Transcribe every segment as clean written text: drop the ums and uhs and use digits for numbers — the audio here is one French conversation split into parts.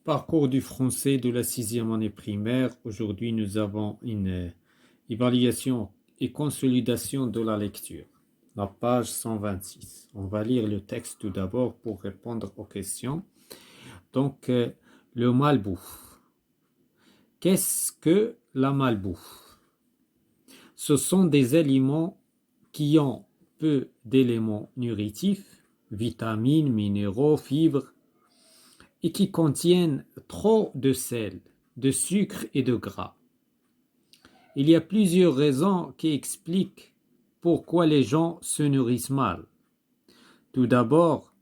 Parcours du français de la sixième année primaire. Aujourd'hui, nous avons une évaluation et consolidation de la lecture. La page 126. On va lire le texte tout d'abord pour répondre aux questions. Donc, le malbouffe. Qu'est-ce que la malbouffe? Ce sont des aliments qui ont peu d'éléments nutritifs, vitamines, minéraux, fibres, et qui contiennent trop de sel, de sucre et de gras. Il y a plusieurs raisons qui expliquent pourquoi les gens se nourrissent mal. Tout d'abord,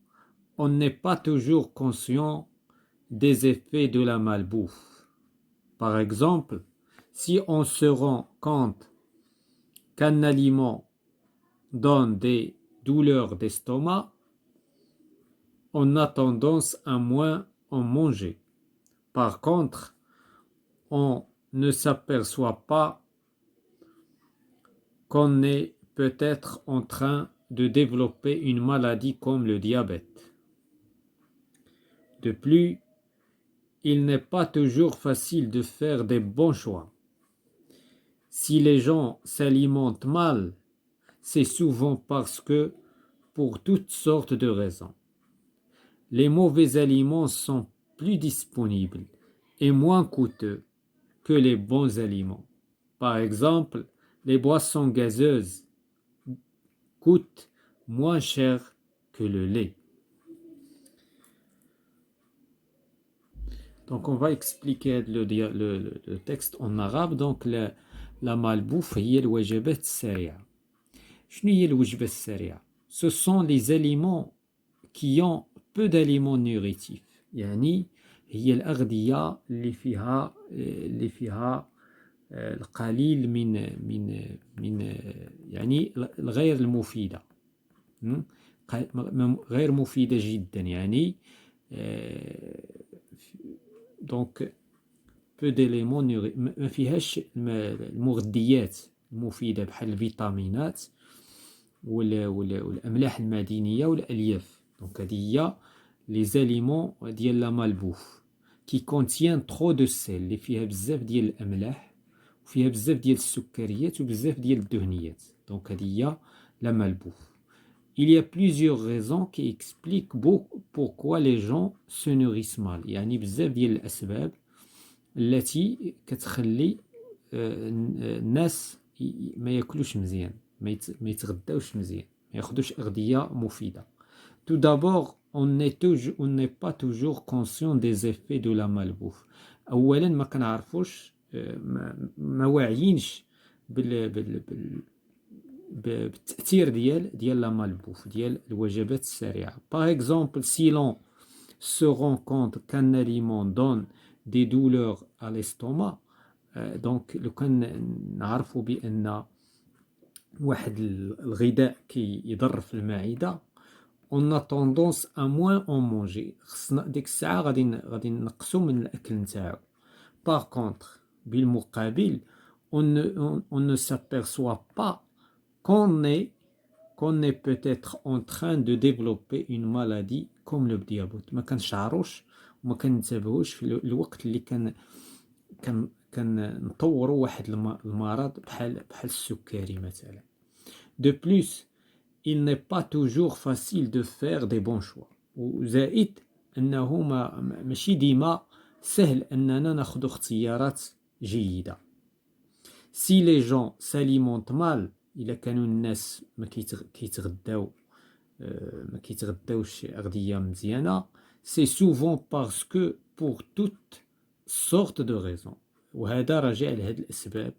on n'est pas toujours conscient des effets de la malbouffe. Par exemple, si on se rend compte qu'un aliment donne des douleurs d'estomac, on a tendance à moins en manger. Par contre, on ne s'aperçoit pas qu'on est peut-être en train de développer une maladie comme le diabète. De plus, il n'est pas toujours facile de faire des bons choix. Si les gens s'alimentent mal, c'est souvent parce que, pour toutes sortes de raisons, les mauvais aliments sont plus disponibles et moins coûteux que les bons aliments. Par exemple, les boissons gazeuses coûtent moins cher que le lait. Donc on va expliquer le texte en arabe. Donc la malbouffe هي الوجبات السريعة. شنو هي الوجبة السريعة؟ Ce sont les aliments qui ont peu d'aliments nutritifs. يعني هي الأغذية اللي فيها القليل من يعني الغير المفيدة. غير مفيدة جدا يعني دونك peu d'éléments ما فيهاش المغذيات المفيدة بحال الفيتامينات والأملاح المعدنية والألياف. دونك هذه هي les aliments ديال لا مالبوف qui contient trop de sel اللي فيها بزاف ديال الأملاح وفيها بزاف ديال السكريات وبزاف ديال الدهنيات. دونك هذه هي لا مالبوف. Il y a plusieurs raisons qui expliquent pourquoi les gens se nourrissent mal. يعني بزاف ديال الأسباب التي كتخلي الناس ما ياكلوش مزيان، ما يتغداوش مزيان، ما ياخدوش أغذية مفيدة. Tout d'abord, on n'est pas toujours conscient des effets de la malbouffe. أولا ما كنعرفوش ما واعيينش بالتأثير ديال لا مالبوف ديال الوجبات السريعة. Par exemple, si l'on se rend compte qu'un aliment donne des douleurs à l'estomac, donc لو كان نعرفوا بأن واحد الغذاء كيضر في المعدة, on a tendance à moins en manger. خصنا ديك الساعة غادي نقصوا من الأكل نتاعو. Par contre, بالمقابل, on ne s'aperçoit pas qu'on est peut-être en train de développer une maladie comme le diabète. ما كنشعروش وما كننتبهوش في الوقت اللي كنطوروا واحد المرض بحال السكري مثلا. De plus, il n'est pas toujours facile de faire des bons choix. وزائد أنه ماشي ديما سهل أننا ناخذ اختيارات جيدة. Si les gens s'alimentent mal, إلا كانوا الناس ما كيتغداوش أغذية مزيانة, c'est souvent parce que pour toutes sortes de raisons. وهذا راجع لهاد الأسباب.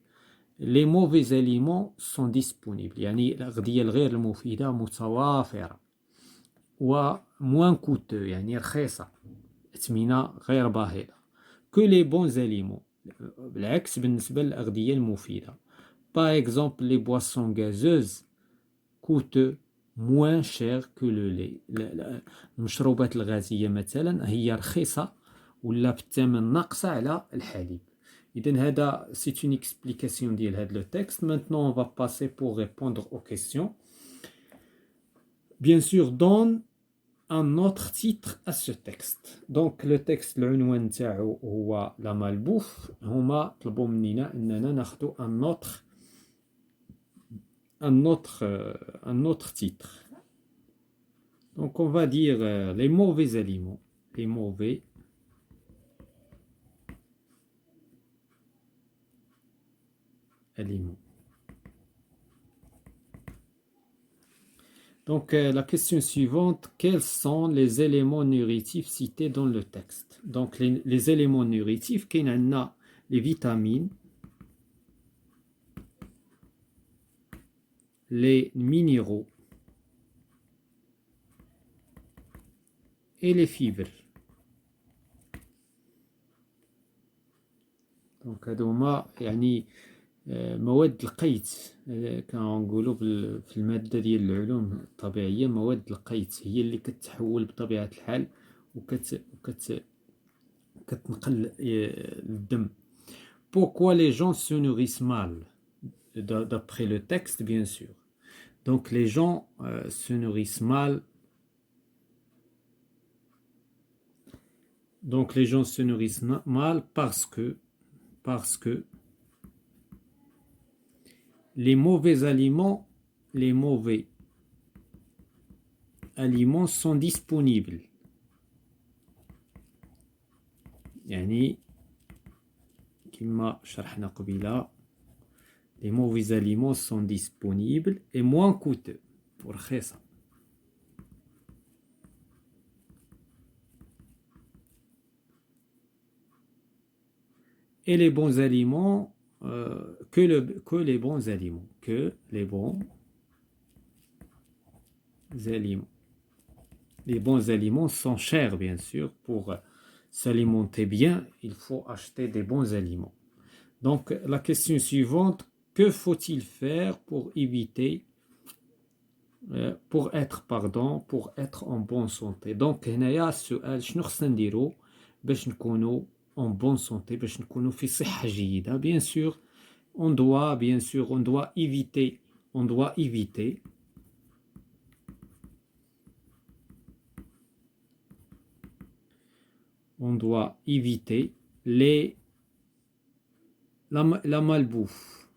Les mauvais aliments sont disponibles. يعني الأغذية الغير المفيدة متوافرة. وموان coûteux يعني رخيصة. أثمنة غير باهظة. Que les bons aliments. بالعكس بالنسبة للأغذية المفيدة. Par exemple, les boissons gazeuses coûtent moins cher que le lait. المشروبات الغازية مثلا هي رخيصة ولا بالثمن ناقصة على الحليب. إذن هذا c'est une explication ديال هذا le texte. Maintenant, on va passer pour répondre aux questions. Bien sûr, donne un autre titre à ce texte. Donc le texte العنوان تاعو هو la malbouffe. هما طلبوا مننا اننا ناخذوا un autre titre. Donc on va dire les mauvais aliments. Les mauvais aliments. Donc, la question suivante, quels sont les éléments nutritifs cités dans le texte? Donc, les éléments nutritifs, qu'il y en a les vitamines, les minéraux et les fibres. Donc, هذوما يعني مواد القيت كنقولوا في المادة ديال العلوم الطبيعية مواد القيت هي اللي كتحول بطبيعة الحال كتنقل الدم. Pourquoi les gens se nourrissent mal? D'après le texte, bien sûr. Donc les gens se nourrissent mal. Donc les gens se nourrissent mal parce que les mauvais aliments sont disponibles. يعني كما شرحنا قبيلة les mauvais aliments sont disponibles et moins coûteux ورخيصة. Et les bons aliments que les bons aliments les bons aliments sont chers bien sûr. Pour s'alimenter bien il faut acheter des bons aliments. Donc la question suivante, que faut-il faire pour éviter pour être en bonne santé? Donc هنايا السؤال شنو خصنا نديرو باش نكونوا en bonne santé, باش نكونوا في صحة جيدة. Bien sûr, on doit éviter la malbouffe.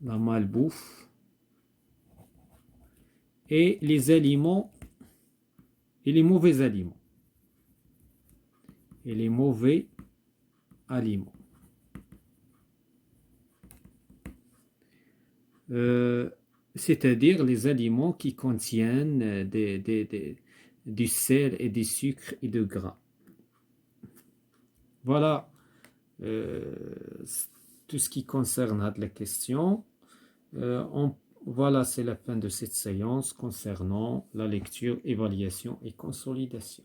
La malbouffe et les aliments et les mauvais aliments. Et les mauvais aliments. C'est-à-dire les aliments qui contiennent du sel et du sucre et du gras. Voilà tout ce qui concerne la question. Voilà, c'est la fin de cette séance concernant la lecture, évaluation et consolidation.